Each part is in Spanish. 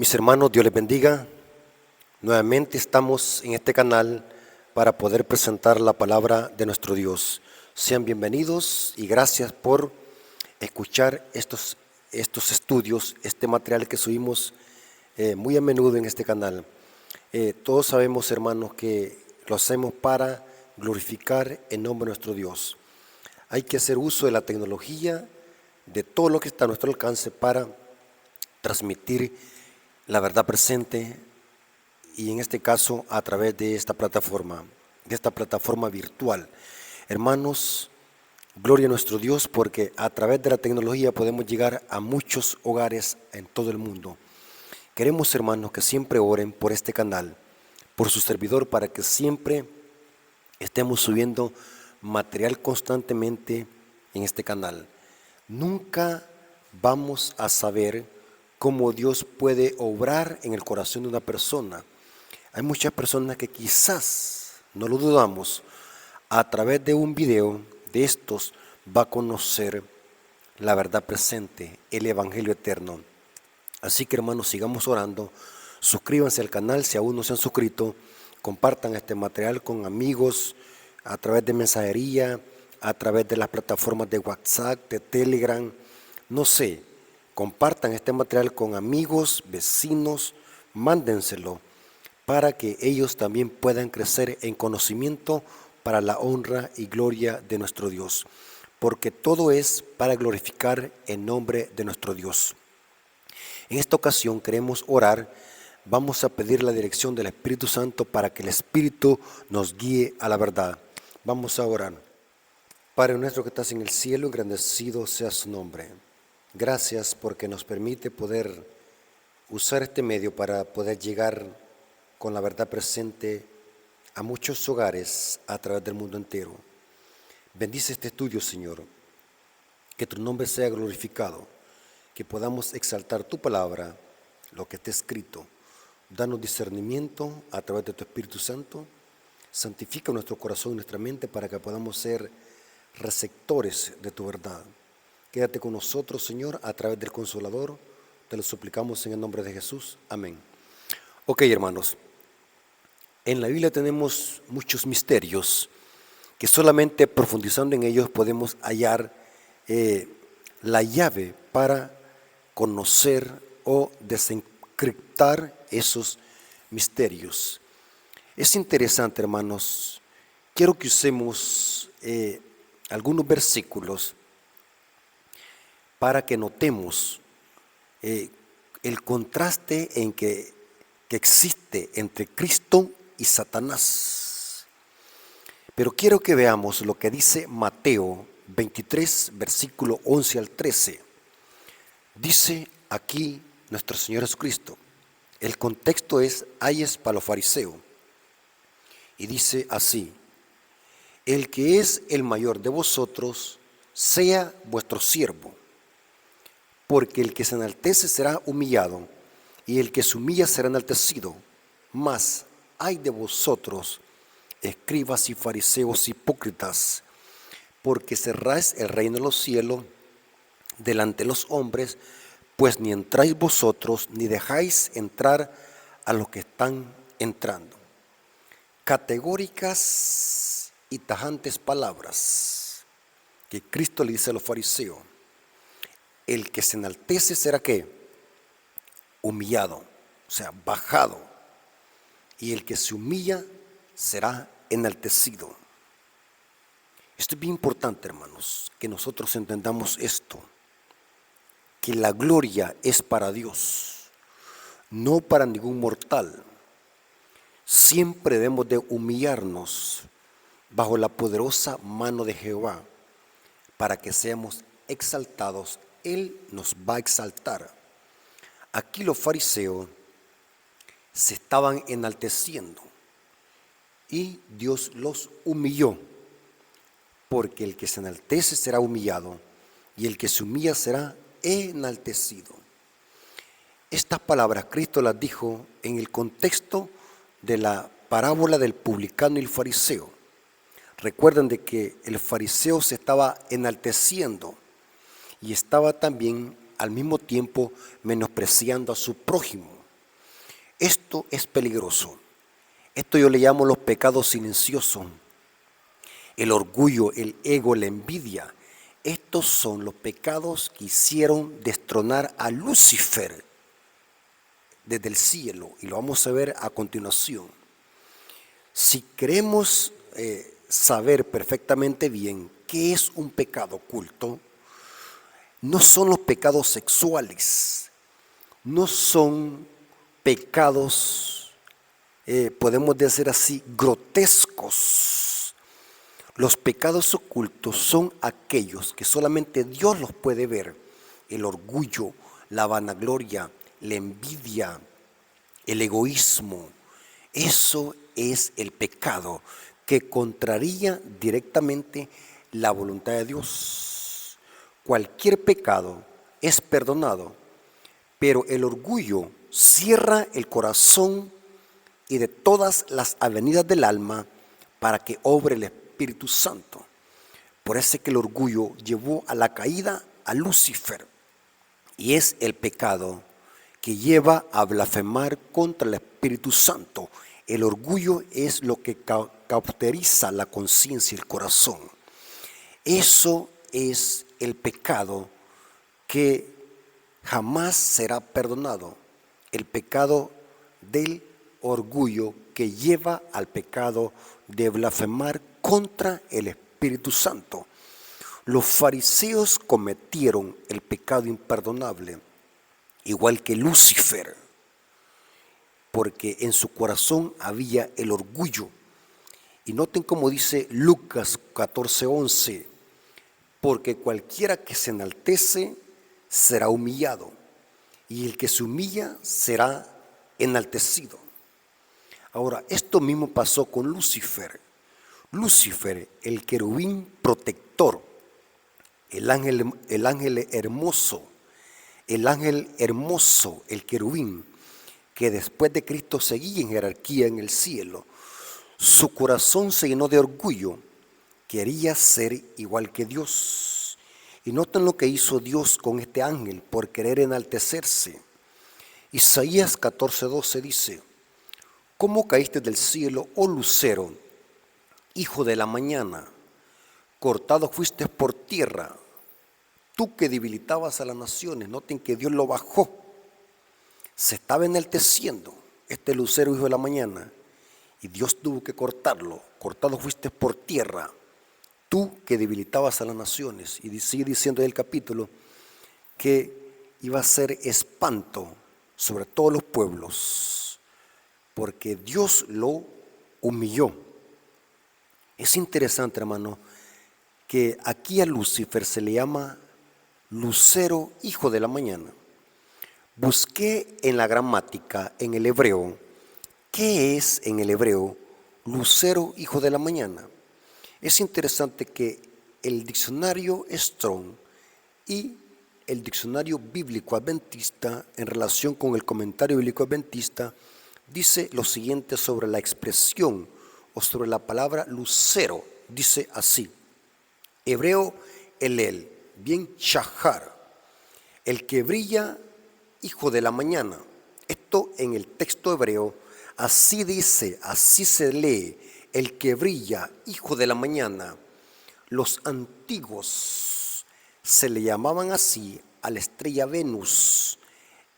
Mis hermanos, Dios les bendiga. Nuevamente estamos en este canal para poder presentar la palabra de nuestro Dios. Sean bienvenidos y gracias por escuchar estos estudios, este material que subimos muy a menudo en este canal. Todos sabemos, hermanos, que lo hacemos para glorificar el nombre de nuestro Dios. Hay que hacer uso de la tecnología, de todo lo que está a nuestro alcance para transmitir la verdad presente, y en este caso a través de esta plataforma virtual. Hermanos, gloria a nuestro Dios, porque a través de la tecnología podemos llegar a muchos hogares en todo el mundo. Queremos, hermanos, que siempre oren por este canal, por su servidor, para que siempre estemos subiendo material constantemente en este canal. Nunca vamos a saber cómo Dios puede obrar en el corazón de una persona. Hay muchas personas que quizás, no lo dudamos, a través de un video de estos va a conocer la verdad presente, el Evangelio eterno. Así que, hermanos, sigamos orando. Suscríbanse al canal si aún no se han suscrito. Compartan este material con amigos a través de mensajería, a través de las plataformas de WhatsApp, de Telegram, no sé. Compartan este material con amigos, vecinos, mándenselo para que ellos también puedan crecer en conocimiento para la honra y gloria de nuestro Dios. Porque todo es para glorificar el nombre de nuestro Dios. En esta ocasión queremos orar. Vamos a pedir la dirección del Espíritu Santo para que el Espíritu nos guíe a la verdad. Vamos a orar. Padre nuestro que estás en el cielo, engrandecido sea su nombre. Gracias porque nos permite poder usar este medio para poder llegar con la verdad presente a muchos hogares a través del mundo entero. Bendice este estudio, Señor, que tu nombre sea glorificado, que podamos exaltar tu palabra, lo que está escrito. Danos discernimiento a través de tu Espíritu Santo. Santifica nuestro corazón y nuestra mente para que podamos ser receptores de tu verdad. Quédate con nosotros, Señor, a través del Consolador. Te lo suplicamos en el nombre de Jesús. Amén. Ok, hermanos. En la Biblia tenemos muchos misterios que solamente profundizando en ellos podemos hallar la llave para conocer o desencriptar esos misterios. Es interesante, hermanos. Quiero que usemos algunos versículos para que notemos el contraste que existe entre Cristo y Satanás. Pero quiero que veamos lo que dice Mateo 23, versículo 11 al 13. Dice aquí nuestro Señor Jesucristo. El contexto es ayes para los fariseos. Y dice así: el que es el mayor de vosotros sea vuestro siervo, porque el que se enaltece será humillado, y el que se humilla será enaltecido. Mas ay de vosotros, escribas y fariseos hipócritas, porque cerráis el reino de los cielos delante de los hombres, pues ni entráis vosotros, ni dejáis entrar a los que están entrando. Categóricas y tajantes palabras que Cristo le dice a los fariseos. El que se enaltece será ¿qué? Humillado, o sea, bajado. Y el que se humilla será enaltecido. Esto es bien importante, hermanos, que nosotros entendamos esto, que la gloria es para Dios, no para ningún mortal. Siempre debemos de humillarnos bajo la poderosa mano de Jehová para que seamos exaltados. Él nos va a exaltar. Aquí los fariseos se estaban enalteciendo y Dios los humilló, porque el que se enaltece será humillado y el que se humilla será enaltecido. Estas palabras Cristo las dijo en el contexto de la parábola del publicano y el fariseo. Recuerden de que el fariseo se estaba enalteciendo y estaba también al mismo tiempo menospreciando a su prójimo. Esto es peligroso. Esto yo le llamo los pecados silenciosos. El orgullo, el ego, la envidia. Estos son los pecados que hicieron destronar a Lucifer desde el cielo. Y lo vamos a ver a continuación. Si queremos saber perfectamente bien qué es un pecado oculto, no son los pecados sexuales, no son pecados, podemos decir así, grotescos. Los pecados ocultos son aquellos que solamente Dios los puede ver: el orgullo, la vanagloria, la envidia, el egoísmo. Eso es el pecado que contraría directamente la voluntad de Dios. Cualquier pecado es perdonado, pero el orgullo cierra el corazón y de todas las avenidas del alma para que obre el Espíritu Santo. Por eso es que el orgullo llevó a la caída a Lucifer, y es el pecado que lleva a blasfemar contra el Espíritu Santo. El orgullo es lo que cauteriza la conciencia y el corazón. Eso es el pecado que jamás será perdonado, el pecado del orgullo que lleva al pecado de blasfemar contra el Espíritu Santo. Los fariseos cometieron el pecado imperdonable, igual que Lucifer, porque en su corazón había el orgullo. Y noten cómo dice Lucas 14:11, porque cualquiera que se enaltece será humillado, y el que se humilla será enaltecido. Ahora, esto mismo pasó con Lucifer. Lucifer, el querubín protector, el ángel hermoso, el querubín, que después de Cristo seguía en jerarquía en el cielo, su corazón se llenó de orgullo, quería ser igual que Dios. Y noten lo que hizo Dios con este ángel por querer enaltecerse. Isaías 14:12 dice: ¿Cómo caíste del cielo, oh lucero, hijo de la mañana? Cortado fuiste por tierra, tú que debilitabas a las naciones. Noten que Dios lo bajó. Se estaba enalteciendo este lucero, hijo de la mañana, y Dios tuvo que cortarlo. Cortado fuiste por tierra, tú que debilitabas a las naciones. Y sigue diciendo el capítulo que iba a ser espanto sobre todos los pueblos, porque Dios lo humilló. Es interesante, hermano, que aquí a Lucifer se le llama lucero, hijo de la mañana. Busqué en la gramática, en el hebreo, ¿qué es en el hebreo lucero, hijo de la mañana? Es interesante que el diccionario Strong y el diccionario bíblico adventista, en relación con el comentario bíblico adventista, dice lo siguiente sobre la expresión o sobre la palabra lucero. Dice así: hebreo elel, bien shahar, el que brilla, hijo de la mañana. Esto en el texto hebreo así dice, así se lee: el que brilla, hijo de la mañana. Los antiguos se le llamaban así a la estrella Venus,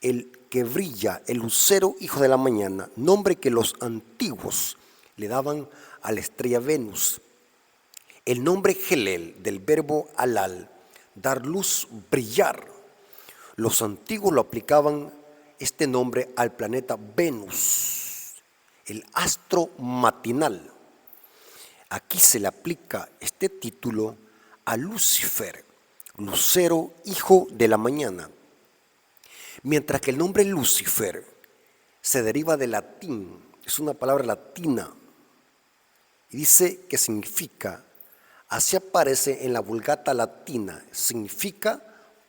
el que brilla, el lucero, hijo de la mañana, nombre que los antiguos le daban a la estrella Venus. El nombre Helel, del verbo alal, dar luz, brillar. Los antiguos lo aplicaban este nombre al planeta Venus, el astro matinal. Aquí se le aplica este título a Lucifer, lucero, hijo de la mañana. Mientras que el nombre Lucifer se deriva del latín, es una palabra latina, y dice que significa, así aparece en la Vulgata latina, significa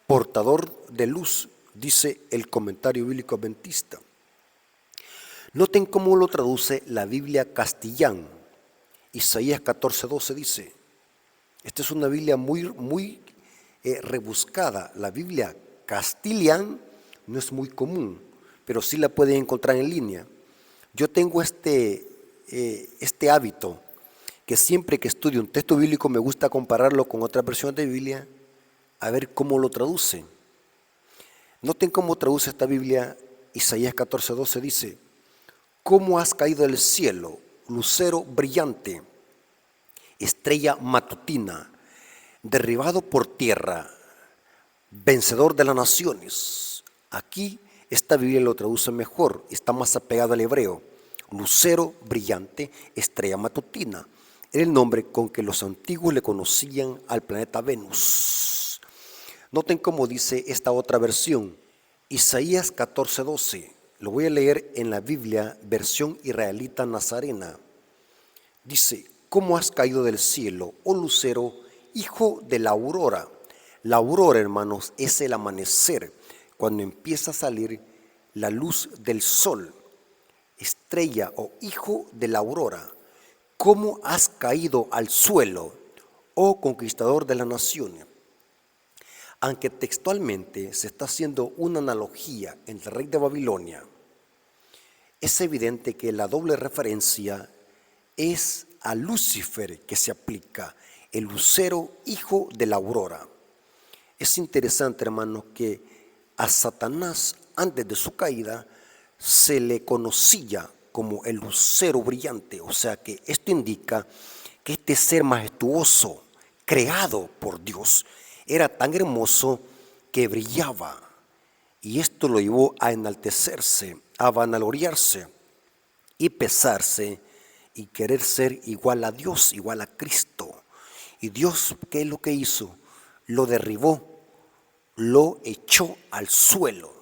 portador de luz, dice el comentario bíblico adventista. Noten cómo lo traduce la Biblia castellán. Isaías 14:12 dice, esta es una Biblia muy rebuscada. La Biblia castellán no es muy común, pero sí la pueden encontrar en línea. Yo tengo este hábito que siempre que estudio un texto bíblico me gusta compararlo con otras versiones de Biblia a ver cómo lo traduce. Noten cómo traduce esta Biblia. Isaías 14:12 dice: ¿Cómo has caído del cielo, lucero brillante, estrella matutina, derribado por tierra, vencedor de las naciones? Aquí esta Biblia lo traduce mejor, está más apegado al hebreo. Lucero brillante, estrella matutina. Era el nombre con que los antiguos le conocían al planeta Venus. Noten cómo dice esta otra versión. Isaías 14:12. Lo voy a leer en la Biblia, versión israelita nazarena. Dice: ¿Cómo has caído del cielo, oh lucero, hijo de la aurora? La aurora, hermanos, es el amanecer, cuando empieza a salir la luz del sol. Estrella o hijo de la aurora, ¿cómo has caído al suelo, oh conquistador de las naciones? Aunque textualmente se está haciendo una analogía entre el rey de Babilonia, es evidente que la doble referencia es a Lucifer que se aplica, el lucero hijo de la aurora. Es interesante, hermanos, que a Satanás antes de su caída se le conocía como el lucero brillante, o sea que esto indica que este ser majestuoso, creado por Dios, era tan hermoso que brillaba, y esto lo llevó a enaltecerse, a vanagloriarse y pesarse y querer ser igual a Dios, igual a Cristo. Y Dios, ¿qué es lo que hizo? Lo derribó, lo echó al suelo,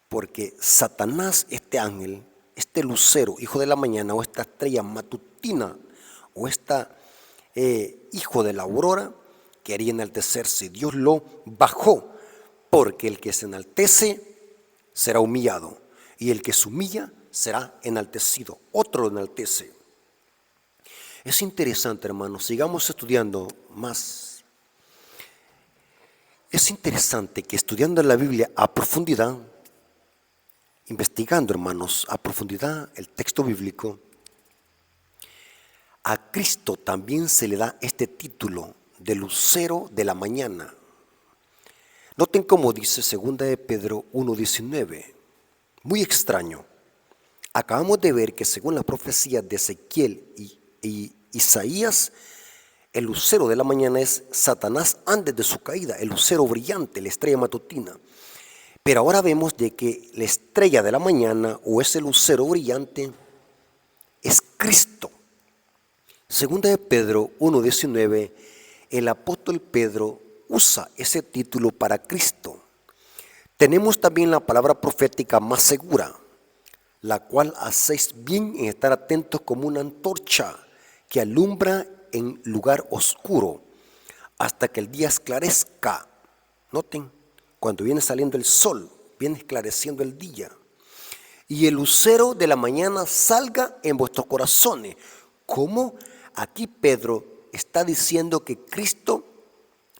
porque Satanás, este ángel, este lucero, hijo de la mañana, o esta estrella matutina, o esta hijo de la aurora, quería enaltecerse. Dios lo bajó, porque el que se enaltece será humillado, y el que se humilla será enaltecido. Otro lo enaltece. Es interesante, hermanos, sigamos estudiando más. Es interesante que estudiando la Biblia a profundidad, investigando, hermanos, a profundidad el texto bíblico, a Cristo también se le da este título de lucero de la mañana. Noten cómo dice 2 de Pedro 1:19, muy extraño. Acabamos de ver que según las profecías de Ezequiel y Isaías, el lucero de la mañana es Satanás antes de su caída, el lucero brillante, la estrella matutina. Pero ahora vemos de que la estrella de la mañana o ese lucero brillante es Cristo. Segunda de Pedro 1:19, el apóstol Pedro usa ese título para Cristo. Tenemos también la palabra profética más segura, la cual hacéis bien en estar atentos como una antorcha que alumbra en lugar oscuro hasta que el día esclarezca. Noten, cuando viene saliendo el sol, viene esclareciendo el día. Y el lucero de la mañana salga en vuestros corazones. ¿Cómo? Aquí Pedro está diciendo que Cristo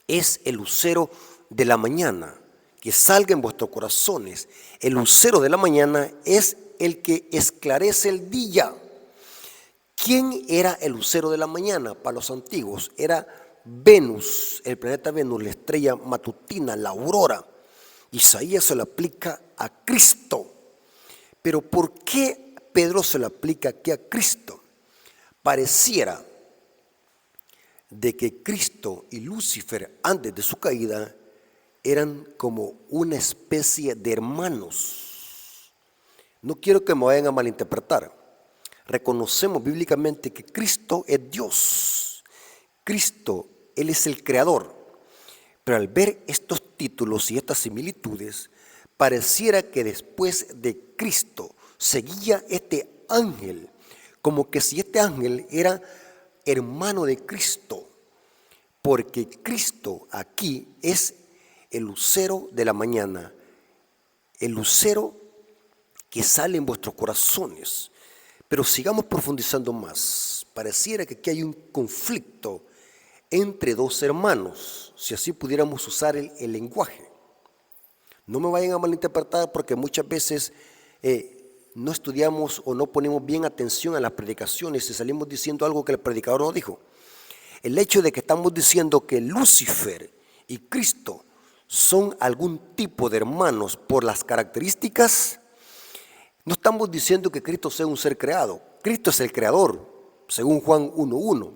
es el lucero de la mañana, que salga en vuestros corazones. El lucero de la mañana es el que esclarece el día. ¿Quién era el lucero de la mañana para los antiguos? Era Venus, el planeta Venus, la estrella matutina, la aurora. Isaías se lo aplica a Cristo. Pero ¿por qué Pedro se lo aplica aquí a Cristo? Pareciera de que Cristo y Lucifer antes de su caída eran como una especie de hermanos. No quiero que me vayan a malinterpretar. Reconocemos bíblicamente que Cristo es Dios. Cristo, Él es el creador. Pero al ver estos títulos y estas similitudes, pareciera que después de Cristo seguía este ángel, como que si este ángel era hermano de Cristo, porque Cristo aquí es el lucero de la mañana, el lucero que sale en vuestros corazones. Pero sigamos profundizando más. Pareciera que aquí hay un conflicto entre dos hermanos, si así pudiéramos usar el lenguaje. No me vayan a malinterpretar porque muchas veces no estudiamos o no ponemos bien atención a las predicaciones y salimos diciendo algo que el predicador no dijo. El hecho de que estamos diciendo que Lucifer y Cristo son algún tipo de hermanos por las características, no estamos diciendo que Cristo sea un ser creado. Cristo es el creador, según Juan 1:1.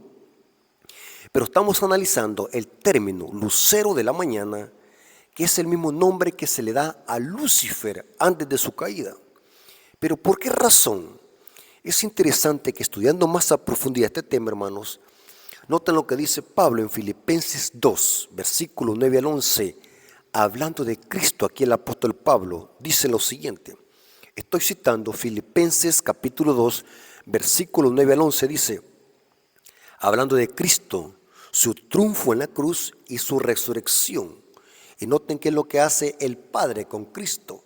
Pero estamos analizando el término lucero de la mañana, que es el mismo nombre que se le da a Lucifer antes de su caída. Pero ¿por qué razón? Es interesante que estudiando más a profundidad este tema, hermanos, noten lo que dice Pablo en Filipenses 2, versículos 9 al 11, hablando de Cristo. Aquí el apóstol Pablo dice lo siguiente. Estoy citando Filipenses capítulo 2, versículos 9 al 11, dice, hablando de Cristo, su triunfo en la cruz y su resurrección. Y noten qué es lo que hace el Padre con Cristo.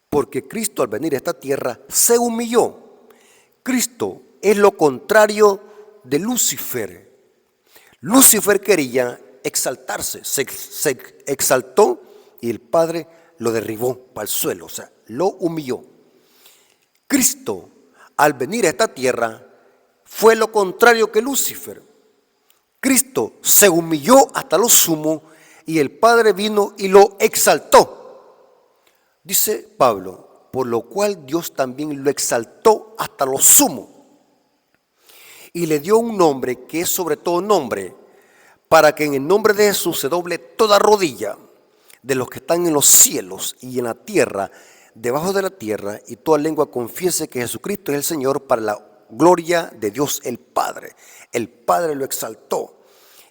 Porque Cristo al venir a esta tierra se humilló. Cristo es lo contrario de Lucifer. Lucifer quería exaltarse, se exaltó y el Padre lo derribó para el suelo, o sea, lo humilló. Cristo al venir a esta tierra fue lo contrario que Lucifer. Cristo se humilló hasta lo sumo y el Padre vino y lo exaltó. Dice Pablo, por lo cual Dios también lo exaltó hasta lo sumo y le dio un nombre que es sobre todo nombre, para que en el nombre de Jesús se doble toda rodilla de los que están en los cielos y en la tierra, debajo de la tierra, y toda lengua confiese que Jesucristo es el Señor, para la gloria de Dios el Padre. El Padre lo exaltó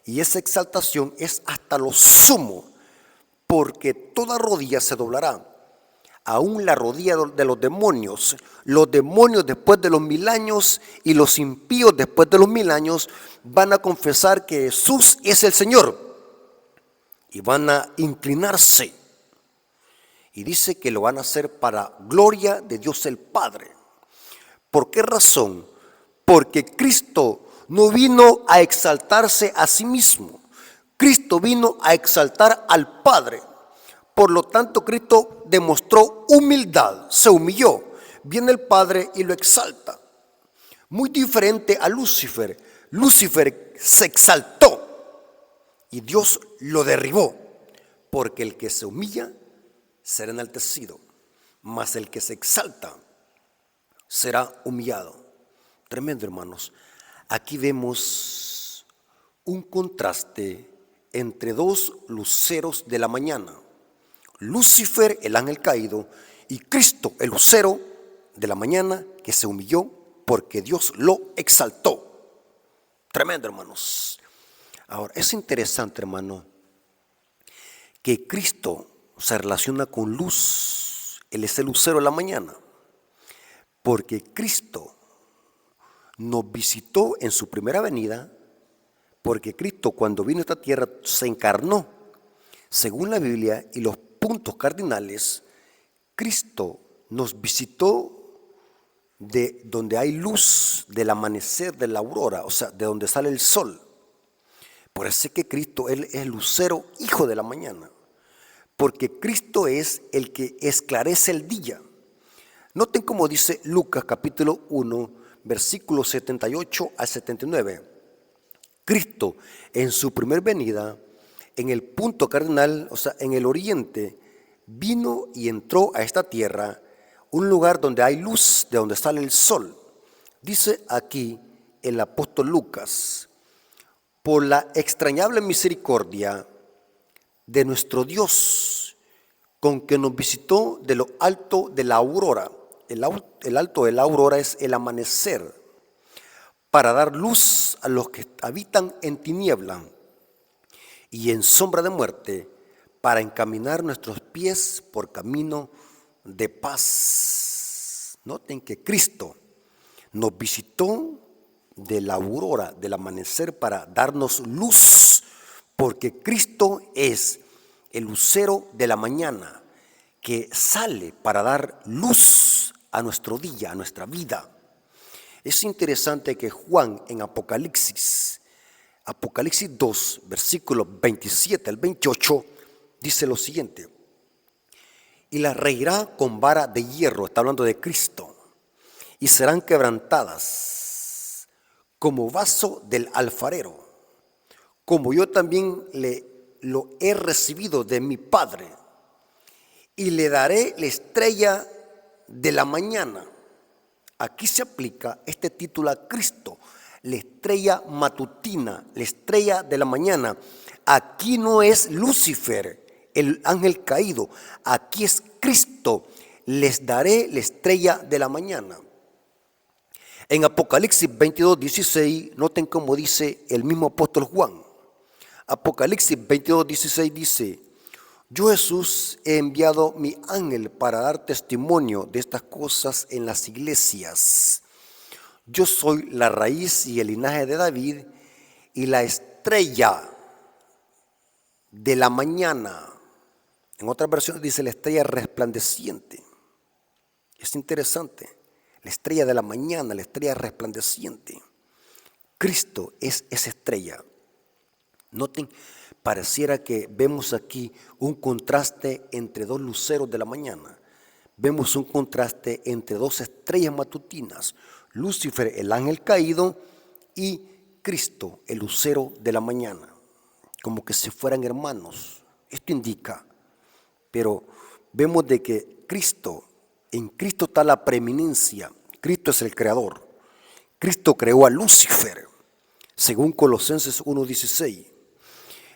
y esa exaltación es hasta lo sumo, porque toda rodilla se doblará. Aún la rodilla de los demonios después de los 1000 años y los impíos después de los 1000 años van a confesar que Jesús es el Señor y van a inclinarse. Y dice que lo van a hacer para gloria de Dios el Padre. ¿Por qué razón? Porque Cristo no vino a exaltarse a sí mismo. Cristo vino a exaltar al Padre. Por lo tanto, Cristo demostró humildad, se humilló. Viene el Padre y lo exalta. Muy diferente a Lucifer. Lucifer se exaltó y Dios lo derribó. Porque el que se humilla será enaltecido, mas el que se exalta será humillado. Tremendo, hermanos. Aquí vemos un contraste entre dos luceros de la mañana. Lucifer, el ángel caído, y Cristo, el lucero de la mañana, que se humilló porque Dios lo exaltó. Tremendo, hermanos. Ahora, es interesante, hermano, que Cristo se relaciona con luz. Él es el lucero de la mañana, porque Cristo nos visitó en su primera venida, porque Cristo cuando vino a esta tierra se encarnó. Según la Biblia y los puntos cardinales, Cristo nos visitó de donde hay luz del amanecer, de la aurora, o sea, de donde sale el sol. Por eso es que Cristo, Él es el lucero, hijo de la mañana, porque Cristo es el que esclarece el día. Noten cómo dice Lucas capítulo 1, versículos 78 al 79. Cristo en su primer venida, en el punto cardinal, o sea, en el oriente, vino y entró a esta tierra, un lugar donde hay luz, de donde sale el sol. Dice aquí el apóstol Lucas, por la extrañable misericordia de nuestro Dios, con que nos visitó de lo alto de la aurora. El alto de la aurora es el amanecer, para dar luz a los que habitan en tiniebla y en sombra de muerte, para encaminar nuestros pies por camino de paz. Noten que Cristo nos visitó de la aurora, del amanecer, para darnos luz, porque Cristo es el lucero de la mañana que sale para dar luz a nuestro día, a nuestra vida. Es interesante que Juan en Apocalipsis 2, versículos 27 al 28, dice lo siguiente: y la reirá con vara de hierro, está hablando de Cristo, y serán quebrantadas como vaso del alfarero, como yo también lo he recibido de mi Padre, y le daré la estrella de la mañana. Aquí se aplica este título a Cristo, la estrella matutina, la estrella de la mañana. Aquí no es Lucifer, el ángel caído, aquí es Cristo. Les daré la estrella de la mañana. En Apocalipsis 22:16, noten cómo dice el mismo apóstol Juan. Apocalipsis 22:16 dice: yo, Jesús, he enviado mi ángel para dar testimonio de estas cosas en las iglesias. Yo soy la raíz y el linaje de David y la estrella de la mañana. En otras versiones dice la estrella resplandeciente. Es interesante. La estrella de la mañana, la estrella resplandeciente. Cristo es esa estrella. Noten, pareciera que vemos aquí un contraste entre dos luceros de la mañana. Vemos un contraste entre dos estrellas matutinas. Lucifer, el ángel caído, y Cristo, el lucero de la mañana. Como que si fueran hermanos. Esto indica, pero vemos de que Cristo, en Cristo está la preeminencia. Cristo es el creador. Cristo creó a Lucifer, según Colosenses 1:16.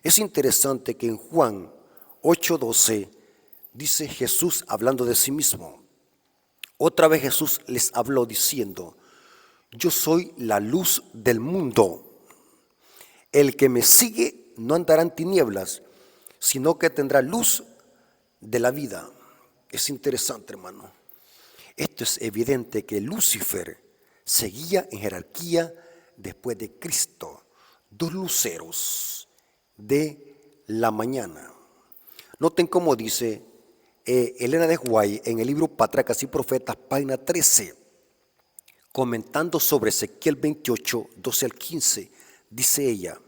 Es interesante que en Juan 8:12 dice Jesús hablando de sí mismo. Otra vez Jesús les habló diciendo: yo soy la luz del mundo. El que me sigue no andará en tinieblas, sino que tendrá luz de la vida. Es interesante, hermano. Esto es evidente que Lucifer seguía en jerarquía después de Cristo. Dos luceros de la mañana. Noten cómo dice Elena de White en el libro Patriarcas y Profetas, página 13, comentando sobre Ezequiel 28, 12 al 15, dice ella: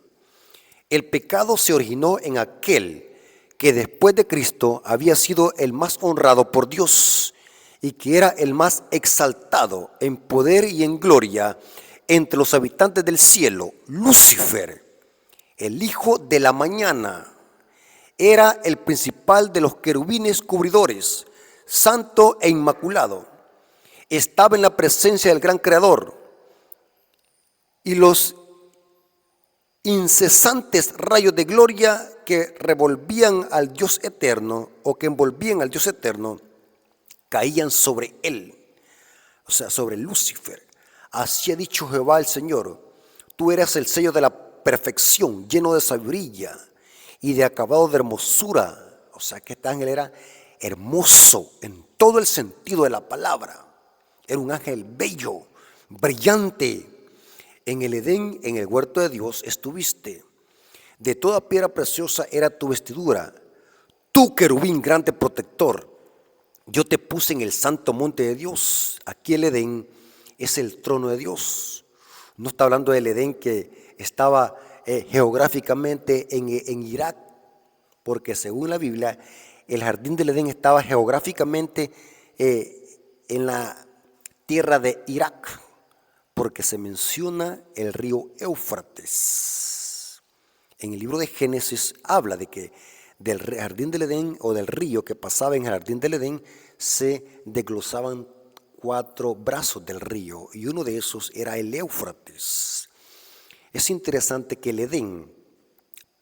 el pecado se originó en aquel que después de Cristo había sido el más honrado por Dios y que era el más exaltado en poder y en gloria entre los habitantes del cielo. Lucifer, el hijo de la mañana, era el principal de los querubines cubridores, santo e inmaculado. Estaba en la presencia del gran creador, y los incesantes rayos de gloria que revolvían al Dios eterno, o que envolvían al Dios eterno, caían sobre él, o sea, sobre Lucifer. Así ha dicho Jehová el Señor: tú eras el sello de la perfección, lleno de sabiduría y de acabado de hermosura. O sea, que este ángel era hermoso en todo el sentido de la palabra. Era un ángel bello, brillante. En el Edén, en el huerto de Dios, estuviste. De toda piedra preciosa era tu vestidura. Tú, querubín grande protector, yo te puse en el santo monte de Dios. Aquí el Edén es el trono de Dios. No está hablando del Edén que estaba geográficamente en Irak, porque según la Biblia, el jardín del Edén estaba geográficamente en la tierra de Irak, porque se menciona el río Éufrates. En el libro de Génesis habla de que del jardín del Edén, o del río que pasaba en el jardín del Edén, se desglosaban 4 brazos del río, y uno de esos era el Éufrates. Es interesante que el Edén,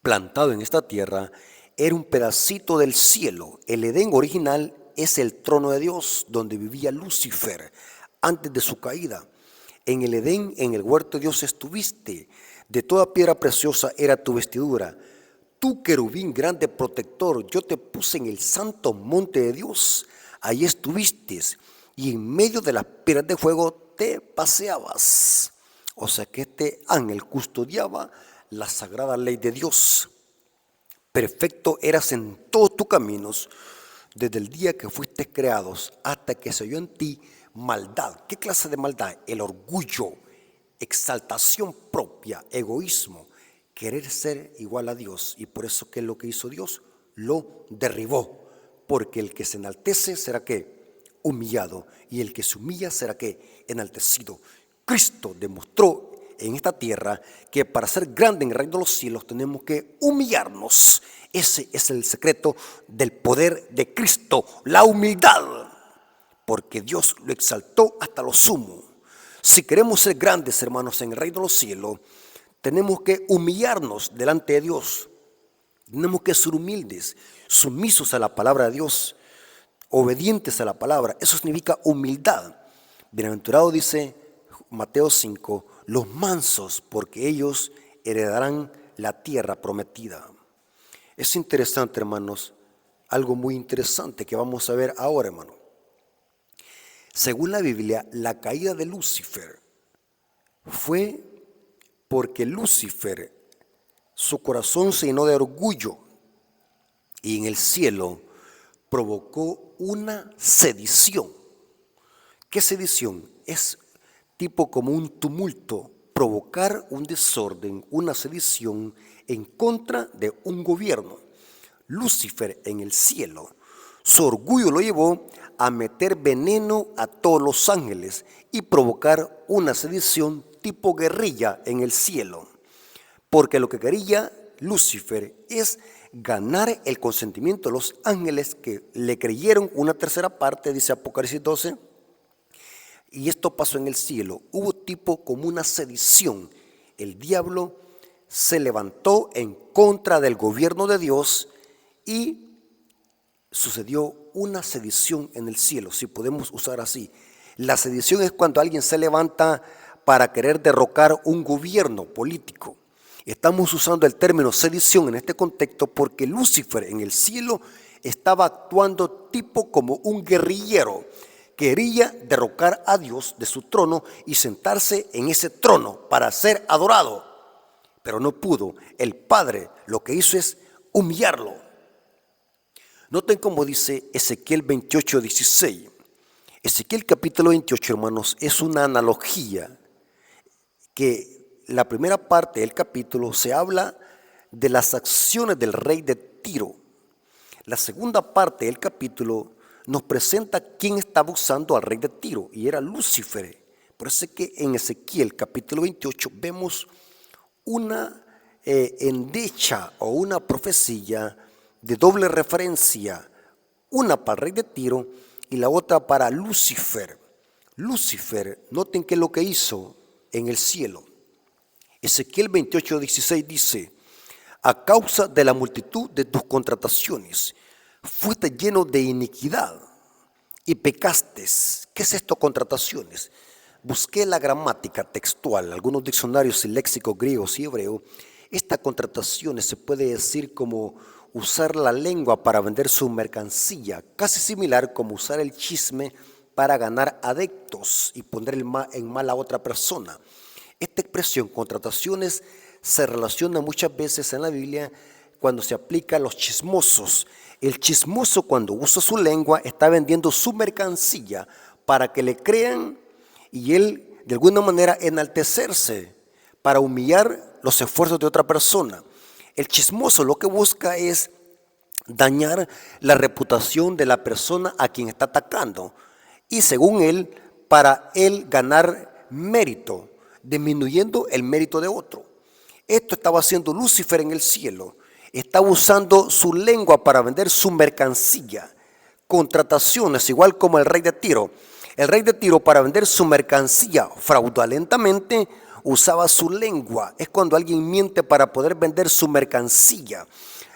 plantado en esta tierra, era un pedacito del cielo. El Edén original es el trono de Dios, donde vivía Lucifer antes de su caída. En el Edén, en el huerto de Dios estuviste. De toda piedra preciosa era tu vestidura. Tú, querubín grande protector, yo te puse en el santo monte de Dios. Ahí estuviste, y en medio de las piedras de fuego te paseabas. O sea que este ángel custodiaba la sagrada ley de Dios. Perfecto eras en todos tus caminos, desde el día que fuiste creados hasta que se halló en ti maldad. ¿Qué clase de maldad? El orgullo, exaltación propia, egoísmo, querer ser igual a Dios. Y por eso, ¿qué es lo que hizo Dios? Lo derribó, porque el que se enaltece será ¿qué? humillado, y el que se humilla será ¿qué? Enaltecido. Cristo demostró en esta tierra que para ser grande en el reino de los cielos tenemos que humillarnos. Ese es el secreto del poder de Cristo, la humildad, porque Dios lo exaltó hasta lo sumo. Si queremos ser grandes, hermanos, en el reino de los cielos, tenemos que humillarnos delante de Dios. Tenemos que ser humildes, sumisos a la palabra de Dios, obedientes a la palabra. Eso significa humildad. Bienaventurado, dice Mateo 5, los mansos, porque ellos heredarán la tierra prometida. Es interesante, hermanos, algo muy interesante que vamos a ver ahora, hermano. Según la Biblia, la caída de Lucifer fue porque Lucifer, su corazón se llenó de orgullo y en el cielo provocó una sedición. ¿Qué sedición? Es tipo como un tumulto, provocar un desorden, una sedición en contra de un gobierno. Lucifer en el cielo, su orgullo lo llevó a meter veneno a todos los ángeles y provocar una sedición tipo guerrilla en el cielo. Porque lo que quería Lucifer es ganar el consentimiento de los ángeles que le creyeron una tercera parte, dice Apocalipsis 12. Y esto pasó en el cielo. Hubo tipo como una sedición. El diablo se levantó en contra del gobierno de Dios y sucedió una sedición en el cielo, si podemos usar así. La sedición es cuando alguien se levanta para querer derrocar un gobierno político. Estamos usando el término sedición en este contexto porque Lucifer en el cielo estaba actuando tipo como un guerrillero. Quería derrocar a Dios de su trono y sentarse en ese trono para ser adorado, pero no pudo. El Padre lo que hizo es humillarlo. Noten cómo dice Ezequiel 28:16. Ezequiel capítulo 28, hermanos, es una analogía que la primera parte del capítulo se habla de las acciones del rey de Tiro. La segunda parte del capítulo nos presenta quién estaba usando al rey de Tiro, y era Lucifer. Por eso es que en Ezequiel capítulo 28 vemos una endecha o una profecía de doble referencia, una para el rey de Tiro y la otra para Lucifer. Lucifer, noten qué es lo que hizo en el cielo. Ezequiel 28:16 dice: a causa de la multitud de tus contrataciones, fuiste lleno de iniquidad y pecaste. ¿Qué es esto, contrataciones? Busqué la gramática textual, algunos diccionarios y léxicos griegos y hebreos. Esta contrataciones se puede decir como usar la lengua para vender su mercancía, casi similar como usar el chisme para ganar adeptos y poner en mal a otra persona. Esta expresión, contrataciones, se relaciona muchas veces en la Biblia cuando se aplica a los chismosos. El chismoso, cuando usa su lengua, está vendiendo su mercancía para que le crean y él de alguna manera enaltecerse para humillar los esfuerzos de otra persona. El chismoso lo que busca es dañar la reputación de la persona a quien está atacando y según él, para él ganar mérito, disminuyendo el mérito de otro. Esto estaba haciendo Lucifer en el cielo. Estaba usando su lengua para vender su mercancía. Contrataciones, igual como el rey de Tiro. El rey de Tiro, para vender su mercancía fraudulentamente, usaba su lengua. Es cuando alguien miente para poder vender su mercancía.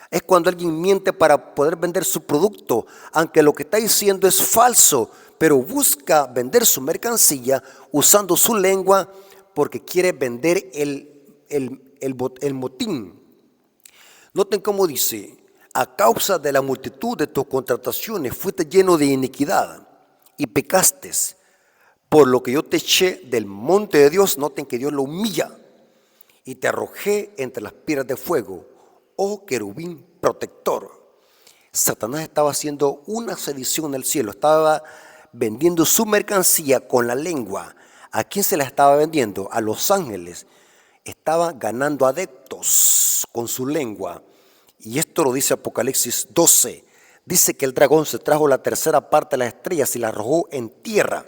Es cuando alguien miente para poder vender su producto, aunque lo que está diciendo es falso, pero busca vender su mercancía usando su lengua porque quiere vender el motín. Noten cómo dice: a causa de la multitud de tus contrataciones fuiste lleno de iniquidad y pecaste, por lo que yo te eché del monte de Dios. Noten que Dios lo humilla. Y te arrojé entre las piedras de fuego, oh querubín protector. Satanás estaba haciendo una sedición en el cielo, estaba vendiendo su mercancía con la lengua. ¿A quién se la estaba vendiendo? A los ángeles. Estaba ganando adeptos con su lengua. Y esto lo dice Apocalipsis 12. dice que el dragón se trajo la tercera parte de las estrellas y la arrojó en tierra.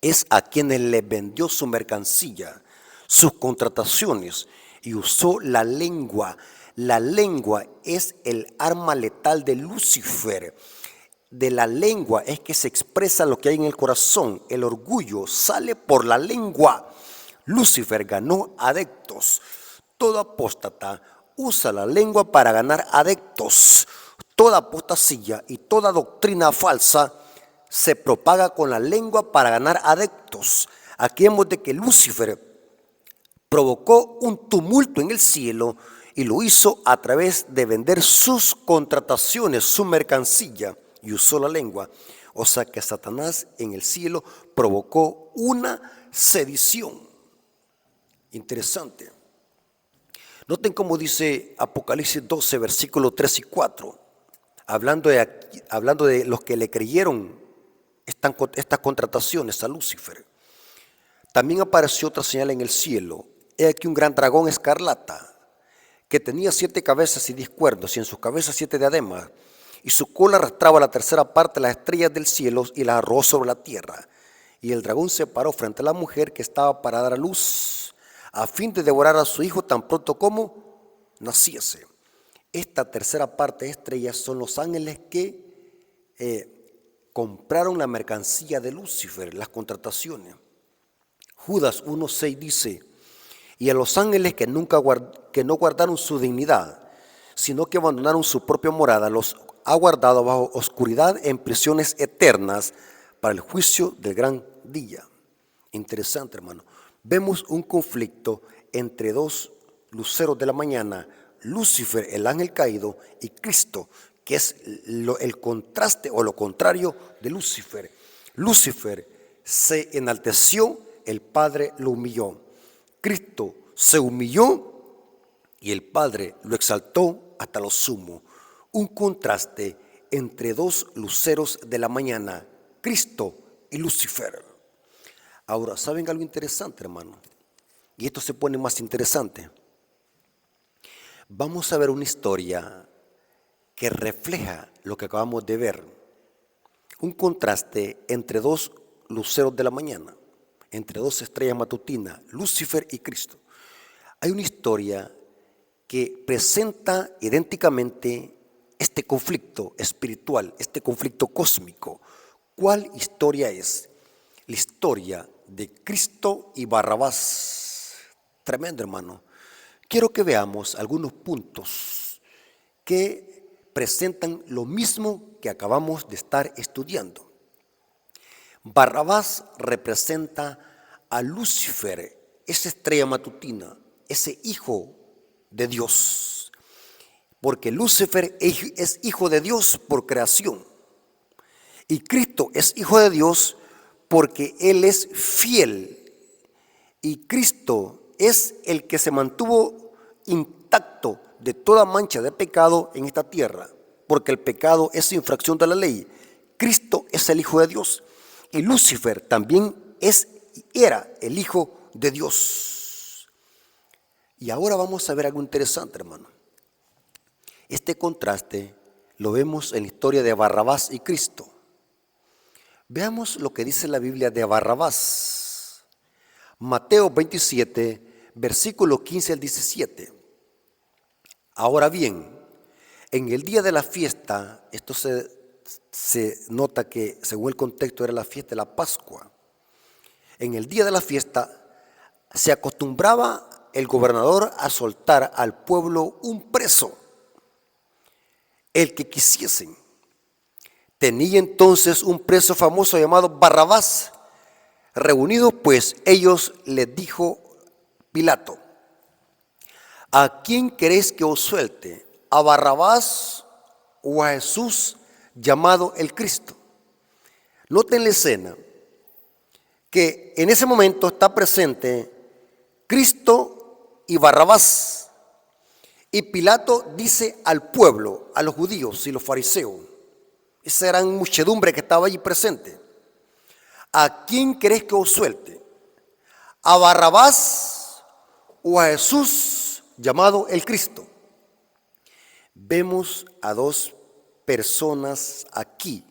Es a quienes le vendió su mercancía, sus contrataciones, y usó la lengua. La lengua es el arma letal de Lucifer. De la lengua es que se expresa lo que hay en el corazón. El orgullo sale por la lengua. Lucifer ganó adeptos. Todo apóstata usa la lengua para ganar adeptos. Toda apostasía y toda doctrina falsa se propaga con la lengua para ganar adeptos. Aquí vemos de que Lucifer provocó un tumulto en el cielo y lo hizo a través de vender sus contrataciones, su mercancía, y usó la lengua. O sea que Satanás en el cielo provocó una sedición. Interesante. Noten cómo dice Apocalipsis 12, versículos 3 y 4, hablando de los que le creyeron estas contrataciones a Lucifer. También apareció otra señal en el cielo. He aquí un gran dragón escarlata, que tenía 7 cabezas y 10 cuernos, y en sus cabezas 7 diademas, y su cola arrastraba la tercera parte de las estrellas del cielo y las arrojó sobre la tierra. Y el dragón se paró frente a la mujer que estaba para dar a luz, a fin de devorar a su hijo tan pronto como naciese. Esta tercera parte de estrellas son los ángeles que compraron la mercancía de Lucifer, las contrataciones. Judas 1:6 dice: y a los ángeles que no guardaron su dignidad, sino que abandonaron su propia morada, los ha guardado bajo oscuridad en prisiones eternas para el juicio del gran día. Interesante, hermano. Vemos un conflicto entre dos luceros de la mañana, Lucifer, el ángel caído, y Cristo, que es el contraste o lo contrario de Lucifer. Lucifer se enalteció, el Padre lo humilló. Cristo se humilló y el Padre lo exaltó hasta lo sumo. Un contraste entre dos luceros de la mañana, Cristo y Lucifer. Ahora, ¿saben algo interesante, hermano? Y esto se pone más interesante. Vamos a ver una historia que refleja lo que acabamos de ver. Un contraste entre dos luceros de la mañana, entre dos estrellas matutinas, Lucifer y Cristo. Hay una historia que presenta idénticamente este conflicto espiritual, este conflicto cósmico. ¿Cuál historia es? La historia de Cristo y Barrabás. Tremendo, hermano. Quiero que veamos algunos puntos que presentan lo mismo que acabamos de estar estudiando. Barrabás representa a Lucifer, esa estrella matutina, ese hijo de Dios, porque Lucifer es hijo de Dios por creación y Cristo es hijo de Dios porque Él es fiel, y Cristo es el que se mantuvo intacto de toda mancha de pecado en esta tierra, porque el pecado es infracción de la ley. Cristo es el hijo de Dios y Lucifer también era el hijo de Dios. Y ahora vamos a ver algo interesante, hermano. Este contraste lo vemos en la historia de Barrabás y Cristo. Veamos lo que dice la Biblia de Barrabás. Mateo 27, versículo 15 al 17. Ahora bien, en el día de la fiesta, esto se nota que según el contexto era la fiesta de la Pascua. En el día de la fiesta se acostumbraba el gobernador a soltar al pueblo un preso, el que quisiesen. Tenía entonces un preso famoso llamado Barrabás. Reunidos pues ellos, les dijo Pilato: ¿a quién queréis que os suelte? ¿A Barrabás o a Jesús llamado el Cristo? Noten la escena, que en ese momento está presente Cristo y Barrabás. Y Pilato dice al pueblo, a los judíos y los fariseos, esa gran muchedumbre que estaba allí presente: ¿a quién queréis que os suelte? ¿A Barrabás o a Jesús llamado el Cristo? Vemos a dos personas aquí,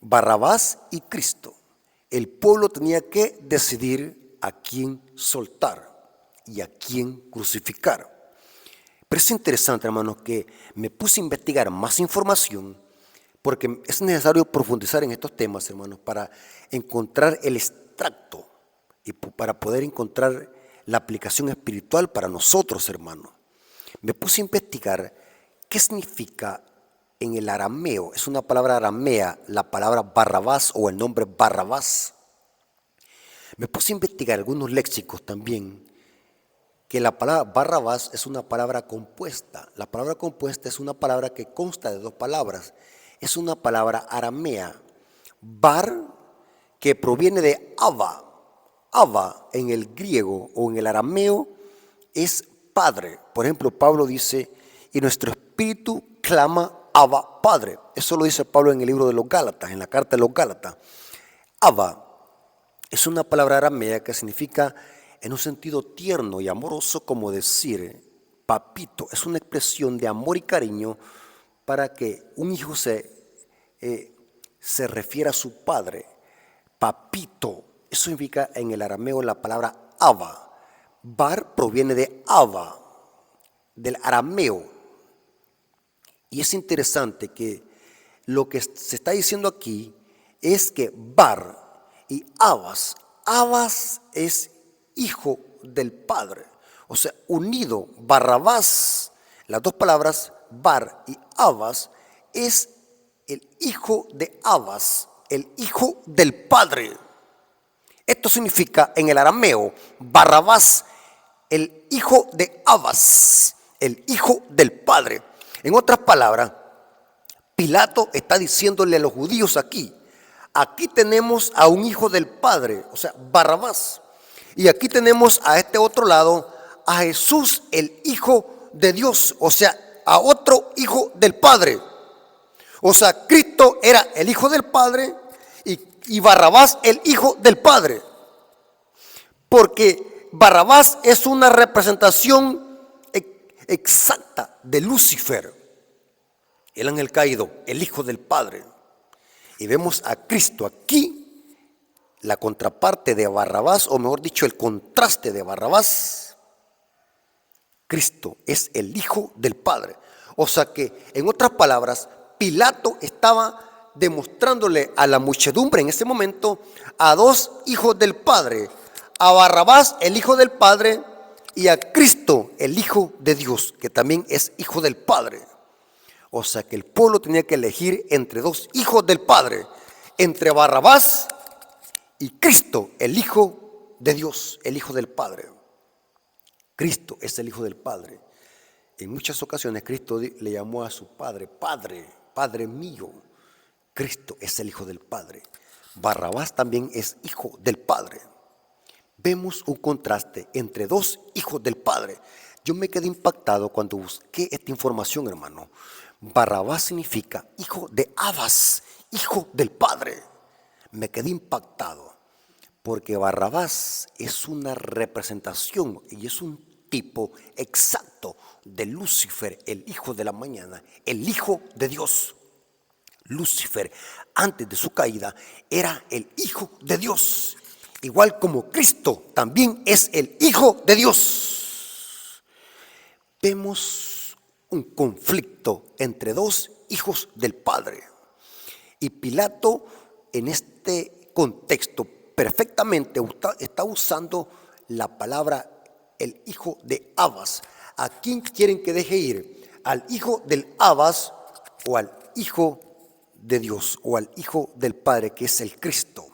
Barrabás y Cristo. El pueblo tenía que decidir a quién soltar y a quién crucificar. Pero es interesante, hermanos, que me puse a investigar más información porque es necesario profundizar en estos temas, hermanos, para encontrar el extracto y para poder encontrar la aplicación espiritual para nosotros, hermanos. Me puse a investigar qué significa en el arameo, es una palabra aramea, la palabra Barrabás o el nombre Barrabás. Me puse a investigar algunos léxicos también, que la palabra Barrabás es una palabra compuesta. La palabra compuesta es una palabra que consta de dos palabras. Es una palabra aramea, bar, que proviene de Abba. Abba en el griego o en el arameo es padre. Por ejemplo, Pablo dice, y nuestro espíritu clama Abba, Padre. Eso lo dice Pablo en el libro de los Gálatas, en la carta de los Gálatas. Abba es una palabra aramea que significa en un sentido tierno y amoroso, como decir papito. Es una expresión de amor y cariño para que un hijo se refiera a su padre. Papito, eso significa en el arameo la palabra Abba. Bar proviene de Abba, del arameo. Y es interesante que lo que se está diciendo aquí es que Bar y Abbas es hijo del Padre. O sea, unido, Barrabás, las dos palabras Bar y Abbas, es el hijo de Abbas, el hijo del Padre. Esto significa en el arameo, Barrabás, el hijo de Abbas, el hijo del Padre. En otras palabras, Pilato está diciéndole a los judíos aquí tenemos a un hijo del Padre, o sea, Barrabás. Y aquí tenemos a este otro lado a Jesús, el Hijo de Dios, o sea, a otro hijo del Padre. O sea, Cristo era el Hijo del Padre y Barrabás el Hijo del Padre. Porque Barrabás es una representación exacta de Lucifer, el ángel caído, el Hijo del Padre. Y vemos a Cristo aquí, la contraparte de Barrabás, o mejor dicho, el contraste de Barrabás. Cristo es el Hijo del Padre. O sea que, en otras palabras, Pilato estaba demostrándole a la muchedumbre en ese momento a dos hijos del Padre, a Barrabás, el Hijo del Padre, y a Cristo, el Hijo de Dios, que también es Hijo del Padre. O sea que el pueblo tenía que elegir entre dos hijos del Padre, entre Barrabás y Cristo, el Hijo de Dios, el Hijo del Padre. Cristo es el Hijo del Padre. En muchas ocasiones Cristo le llamó a su Padre, Padre, Padre mío. Cristo es el Hijo del Padre. Barrabás también es Hijo del Padre. Vemos un contraste entre dos hijos del Padre. Yo me quedé impactado cuando busqué esta información, hermano. Barrabás significa hijo de Abbas, hijo del Padre. Me quedé impactado porque Barrabás es una representación y es un tipo exacto de Lucifer, el hijo de la mañana, el hijo de Dios. Lucifer, antes de su caída, era el hijo de Dios, igual como Cristo también es el hijo de Dios. Vemos un conflicto entre dos hijos del Padre. Y Pilato, en este contexto, perfectamente está usando la palabra el hijo de Abbas. ¿A quién quieren que deje ir? ¿Al hijo del Abbas o al hijo de Dios o al hijo del Padre, que es el Cristo?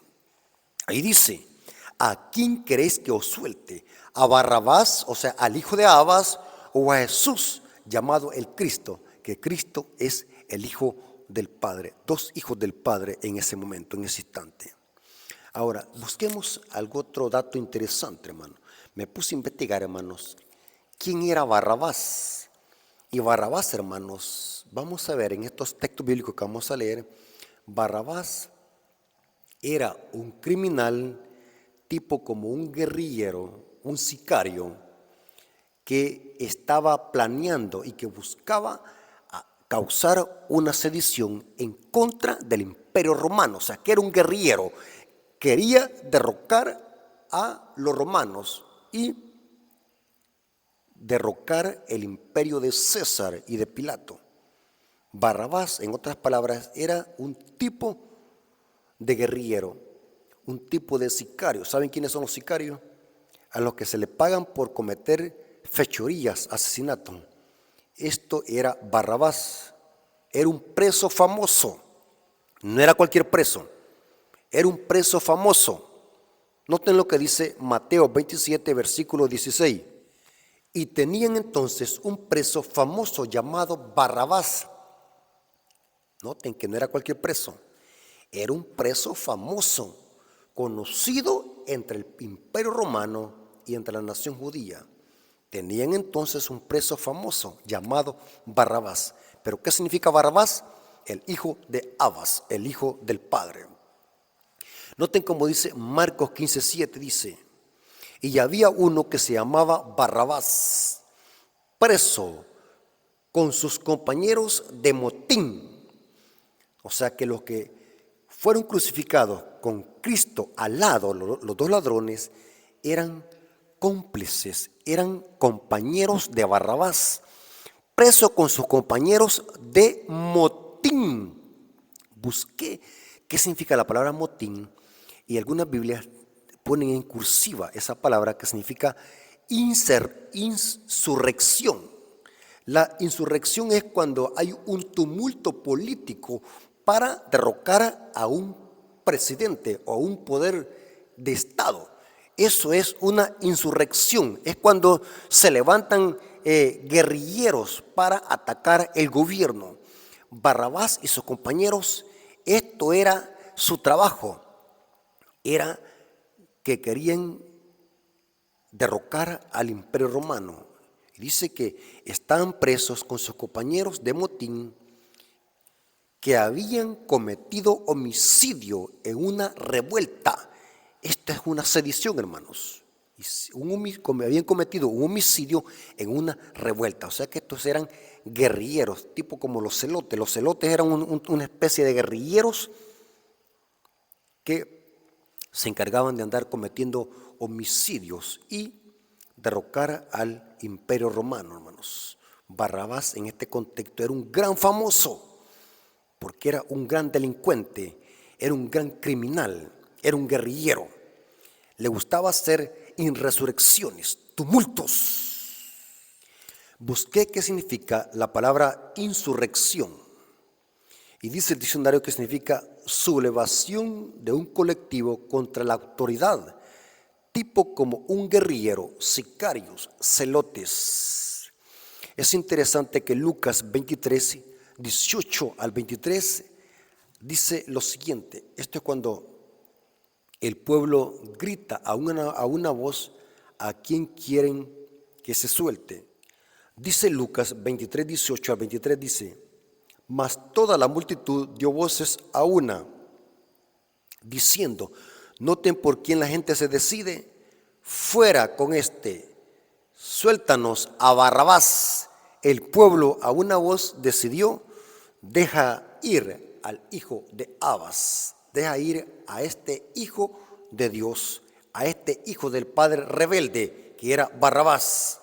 Ahí dice, ¿a quién queréis que os suelte? ¿A Barrabás, o sea, al hijo de Abbas, o a Jesús, llamado el Cristo, que Cristo es el hijo del Padre? Dos hijos del Padre en ese momento, en ese instante. Ahora, busquemos algún otro dato interesante, hermano. Me puse a investigar, hermanos, quién era Barrabás. Y Barrabás, hermanos, vamos a ver en estos textos bíblicos que vamos a leer, Barrabás era un criminal tipo como un guerrillero, un sicario, que estaba planeando y que buscaba causar una sedición en contra del Imperio Romano, o sea, que era un guerrillero, quería derrocar a los romanos y derrocar el imperio de César y de Pilato. Barrabás, en otras palabras, era un tipo de guerrillero, un tipo de sicario. ¿Saben quiénes son los sicarios? A los que se le pagan por cometer fechorías, asesinatos. Esto era Barrabás, era un preso famoso, no era cualquier preso, era un preso famoso. Noten lo que dice Mateo 27, versículo 16. Y tenían entonces un preso famoso llamado Barrabás. Noten que no era cualquier preso, era un preso famoso, conocido entre el Imperio Romano y entre la nación judía. Tenían entonces un preso famoso llamado Barrabás. ¿Pero qué significa Barrabás? El hijo de Abas, el hijo del padre. Noten cómo dice Marcos 15:7, dice: y había uno que se llamaba Barrabás, preso con sus compañeros de motín. O sea que los que fueron crucificados con Cristo al lado, los dos ladrones, eran cómplices, eran compañeros de Barrabás, preso con sus compañeros de motín. Busqué qué significa la palabra motín y algunas Biblias ponen en cursiva esa palabra que significa insurrección. La insurrección es cuando hay un tumulto político para derrocar a un presidente o a un poder de Estado. Eso es una insurrección, es cuando se levantan guerrilleros para atacar el gobierno. Barrabás y sus compañeros, esto era su trabajo, era que querían derrocar al Imperio Romano. Dice que estaban presos con sus compañeros de motín que habían cometido homicidio en una revuelta. Esta es una sedición, hermanos. Habían cometido un homicidio en una revuelta. O sea que estos eran guerrilleros, tipo como los celotes. Los celotes eran una especie de guerrilleros que se encargaban de andar cometiendo homicidios y derrocar al Imperio Romano, hermanos. Barrabás en este contexto era un gran famoso, porque era un gran delincuente, era un gran criminal, era un guerrillero. Le gustaba hacer insurrecciones, tumultos. Busqué qué significa la palabra insurrección. Y dice el diccionario que significa sublevación de un colectivo contra la autoridad, tipo como un guerrillero, sicarios, celotes. Es interesante que Lucas 23, 18 al 23 dice lo siguiente. Esto es cuando el pueblo grita a una voz a quien quieren que se suelte. Dice Lucas 23, 18 al 23, dice: mas toda la multitud dio voces a una, diciendo: noten por quién la gente se decide, fuera con este, suéltanos a Barrabás. El pueblo a una voz decidió: deja ir al hijo de Abas, deja ir a este hijo de Dios, a este hijo del padre rebelde que era Barrabás.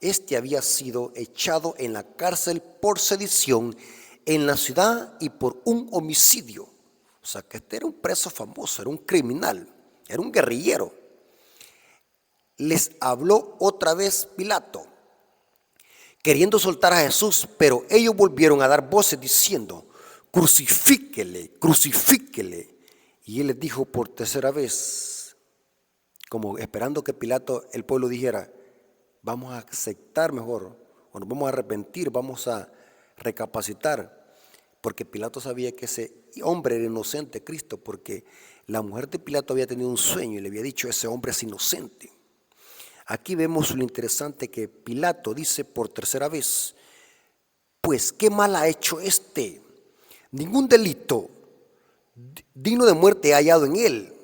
Este había sido echado en la cárcel por sedición en la ciudad y por un homicidio. O sea que este era un preso famoso, era un criminal, era un guerrillero. Les habló otra vez Pilato, queriendo soltar a Jesús, pero ellos volvieron a dar voces diciendo: crucifíquele, crucifíquele. Y él les dijo por tercera vez, como esperando que Pilato, el pueblo dijera: vamos a aceptar mejor, o nos vamos a arrepentir, vamos a recapacitar. Porque Pilato sabía que ese hombre era inocente, Cristo, porque la mujer de Pilato había tenido un sueño y le había dicho: ese hombre es inocente. Aquí vemos lo interesante que Pilato dice por tercera vez: pues qué mal ha hecho este, ningún delito digno de muerte he hallado en él,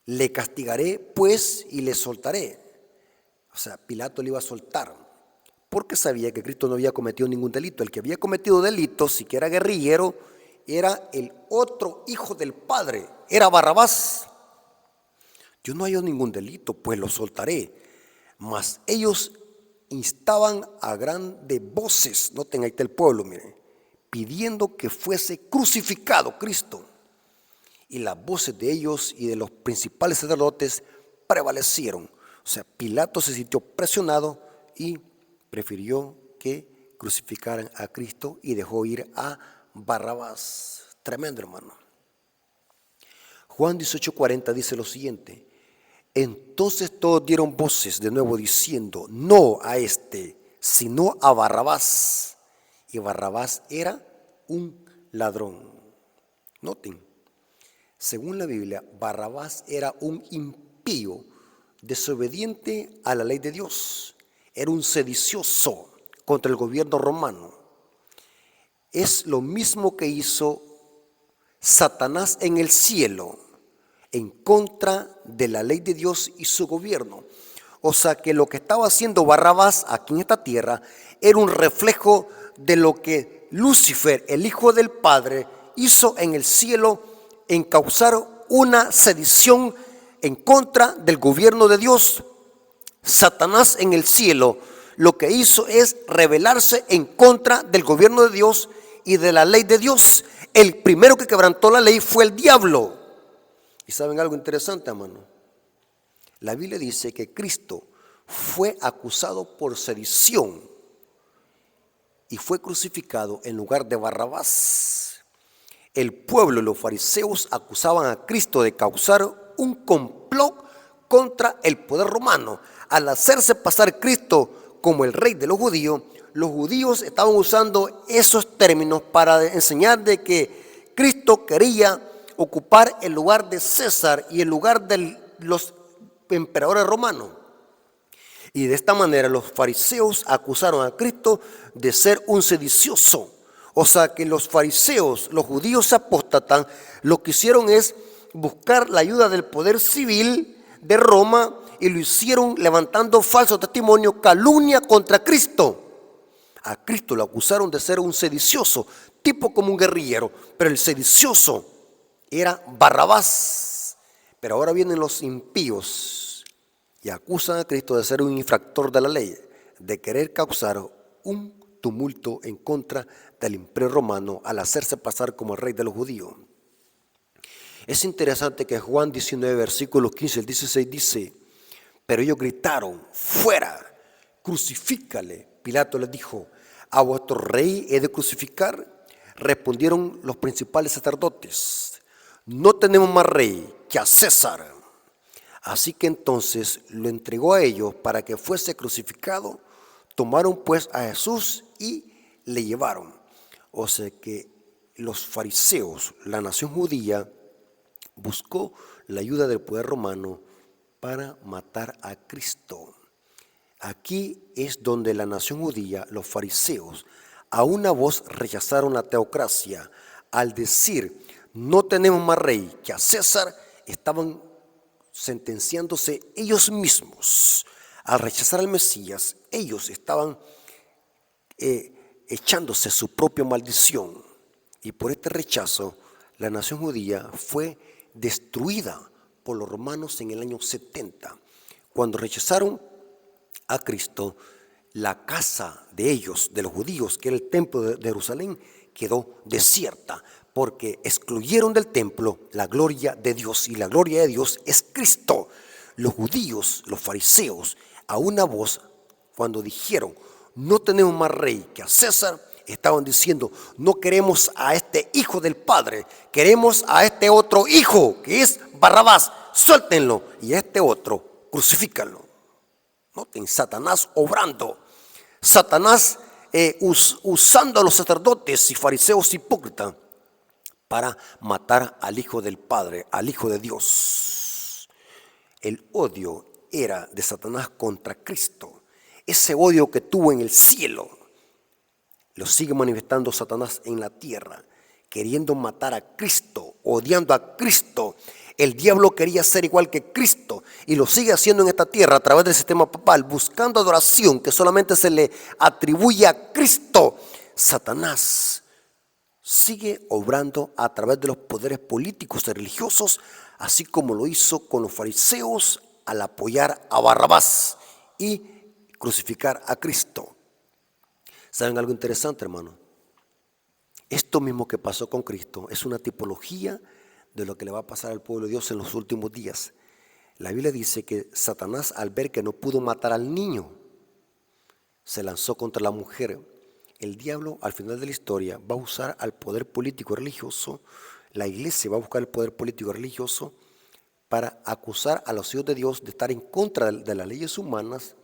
le castigaré pues y le soltaré. O sea, Pilato le iba a soltar, porque sabía que Cristo no había cometido ningún delito. El que había cometido delito, siquiera guerrillero, era el otro hijo del Padre, era Barrabás. Yo no hallo ningún delito, pues lo soltaré. Mas ellos instaban a grandes voces, noten ahí está el pueblo, miren, pidiendo que fuese crucificado Cristo. Y las voces de ellos y de los principales sacerdotes prevalecieron. O sea, Pilato se sintió presionado y prefirió que crucificaran a Cristo y dejó ir a Barrabás. Tremendo, hermano. Juan 18:40 dice lo siguiente: entonces todos dieron voces de nuevo diciendo, no a este, sino a Barrabás. Y Barrabás era un ladrón. Noten, según la Biblia, Barrabás era un impío, desobediente a la ley de Dios. Era un sedicioso contra el gobierno romano. Es lo mismo que hizo Satanás en el cielo, en contra de la ley de Dios y su gobierno. O sea que lo que estaba haciendo Barrabás aquí en esta tierra era un reflejo de lo que Lucifer, el hijo del Padre, hizo en el cielo en causar una sedición en contra del gobierno de Dios. Satanás en el cielo lo que hizo es rebelarse en contra del gobierno de Dios y de la ley de Dios. El primero que quebrantó la ley fue el diablo. ¿Y saben algo interesante, hermano? La Biblia dice que Cristo fue acusado por sedición y fue crucificado en lugar de Barrabás. El pueblo y los fariseos acusaban a Cristo de causar un complot contra el poder romano. Al hacerse pasar Cristo como el rey de los judíos estaban usando esos términos para enseñar de que Cristo quería ocupar el lugar de César y el lugar de los emperadores romanos. Y de esta manera los fariseos acusaron a Cristo de ser un sedicioso. O sea que los fariseos, los judíos apóstatas, lo que hicieron es buscar la ayuda del poder civil de Roma y lo hicieron levantando falso testimonio, calumnia contra Cristo. A Cristo lo acusaron de ser un sedicioso, tipo como un guerrillero, pero el sedicioso era Barrabás. Pero ahora vienen los impíos y acusan a Cristo de ser un infractor de la ley, de querer causar un tumulto en contra del imperio romano al hacerse pasar como el rey de los judíos. Es interesante que Juan 19, versículos 15 al 16 dice, pero ellos gritaron, fuera, crucifícale. Pilato les dijo, ¿a vuestro rey he de crucificar? Respondieron los principales sacerdotes, no tenemos más rey que a César. Así que entonces lo entregó a ellos para que fuese crucificado. Tomaron pues a Jesús y le llevaron. O sea que los fariseos, la nación judía, buscó la ayuda del poder romano para matar a Cristo. Aquí es donde la nación judía, los fariseos, a una voz rechazaron la teocracia. Al decir, no tenemos más rey que a César, estaban sentenciándose ellos mismos. Al rechazar al Mesías, ellos estaban echándose su propia maldición. Y por este rechazo, la nación judía fue destruida por los romanos en el año 70. Cuando rechazaron a Cristo, la casa de ellos, de los judíos, que era el templo de Jerusalén, quedó desierta, porque excluyeron del templo la gloria de Dios, y la gloria de Dios es Cristo. Los judíos, los fariseos, a una voz, cuando dijeron, no tenemos más rey que a César, estaban diciendo, no queremos a este hijo del Padre, queremos a este otro hijo, que es Barrabás, suéltenlo, y a este otro, crucifícanlo. Noten, Satanás obrando, Satanás usando a los sacerdotes y fariseos hipócritas para matar al Hijo del Padre, al Hijo de Dios. El odio era de Satanás contra Cristo. Ese odio que tuvo en el cielo lo sigue manifestando Satanás en la tierra, queriendo matar a Cristo, odiando a Cristo. El diablo quería ser igual que Cristo y lo sigue haciendo en esta tierra a través del sistema papal, buscando adoración que solamente se le atribuye a Cristo. Satanás sigue obrando a través de los poderes políticos y religiosos, así como lo hizo con los fariseos al apoyar a Barrabás y crucificar a Cristo. ¿Saben algo interesante, hermano? Esto mismo que pasó con Cristo es una tipología de lo que le va a pasar al pueblo de Dios en los últimos días. La Biblia dice que Satanás, al ver que no pudo matar al niño, se lanzó contra la mujer. El diablo, al final de la historia, va a usar al poder político religioso, la iglesia va a buscar el poder político religioso para acusar a los hijos de Dios de estar en contra de las leyes humanas,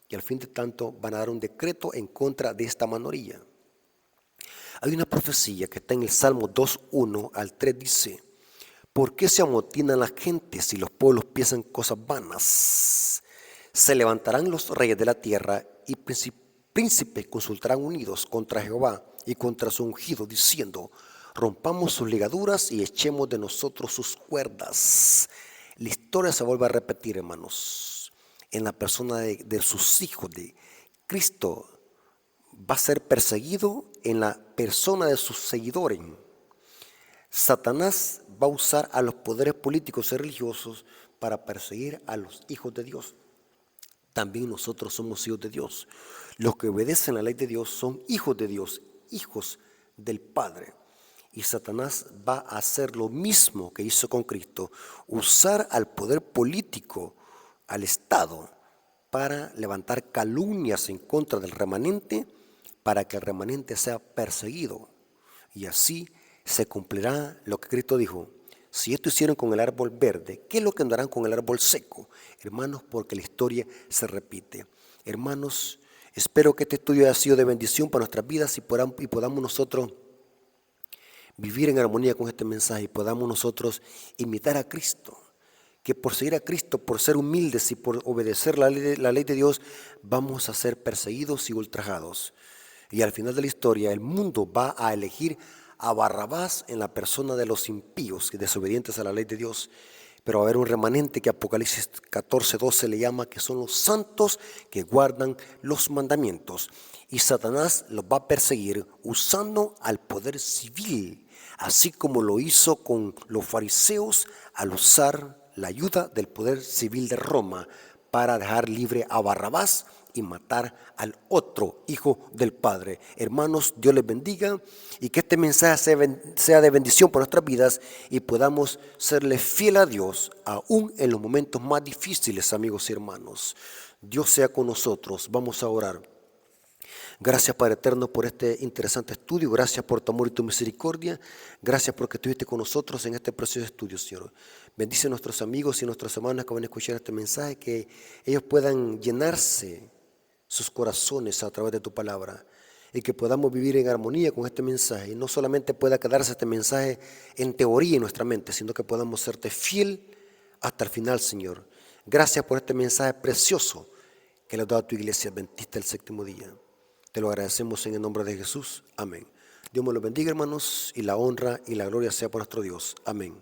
y al fin de tanto van a dar un decreto en contra de esta minoría. Hay una profecía que está en el Salmo 2:1 al 3, dice: ¿por qué se amotinan las gentes si los pueblos piensan cosas vanas? Se levantarán los reyes de la tierra y príncipes consultarán unidos contra Jehová y contra su ungido, diciendo: rompamos sus ligaduras y echemos de nosotros sus cuerdas. La historia se vuelve a repetir, hermanos, en la persona de sus hijos. De Cristo va a ser perseguido en la persona de sus seguidores. Satanás va a usar a los poderes políticos y religiosos para perseguir a los hijos de Dios. También nosotros somos hijos de Dios. Los que obedecen la ley de Dios son hijos de Dios, hijos del Padre. Y Satanás va a hacer lo mismo que hizo con Cristo, usar al poder político, al Estado, para levantar calumnias en contra del remanente, para que el remanente sea perseguido. Y así se cumplirá lo que Cristo dijo: si esto hicieron con el árbol verde, ¿qué es lo que andarán con el árbol seco? Hermanos, porque la historia se repite. Hermanos, espero que este estudio haya sido de bendición para nuestras vidas y podamos nosotros vivir en armonía con este mensaje y podamos nosotros imitar a Cristo. Que por seguir a Cristo, por ser humildes y por obedecer la ley de Dios, vamos a ser perseguidos y ultrajados. Y al final de la historia, el mundo va a elegir a Barrabás en la persona de los impíos y desobedientes a la ley de Dios. Pero va a haber un remanente que Apocalipsis 14:12 le llama, que son los santos que guardan los mandamientos. Y Satanás los va a perseguir usando al poder civil, así como lo hizo con los fariseos al usar la ayuda del poder civil de Roma para dejar libre a Barrabás y matar al otro hijo del Padre. Hermanos, Dios les bendiga y que este mensaje sea de bendición para nuestras vidas y podamos serle fiel a Dios aún en los momentos más difíciles, amigos y hermanos. Dios sea con nosotros. Vamos a orar. Gracias, Padre eterno, por este interesante estudio. Gracias por tu amor y tu misericordia. Gracias porque estuviste con nosotros en este precioso estudio, Señor. Bendice a nuestros amigos y nuestras hermanas que van a escuchar este mensaje, que ellos puedan llenarse sus corazones a través de tu palabra y que podamos vivir en armonía con este mensaje. Y no solamente pueda quedarse este mensaje en teoría en nuestra mente, sino que podamos serte fiel hasta el final, Señor. Gracias por este mensaje precioso que le has dado a tu iglesia adventista el séptimo día. Te lo agradecemos en el nombre de Jesús. Amén. Dios me los bendiga, hermanos, y la honra y la gloria sea por nuestro Dios. Amén.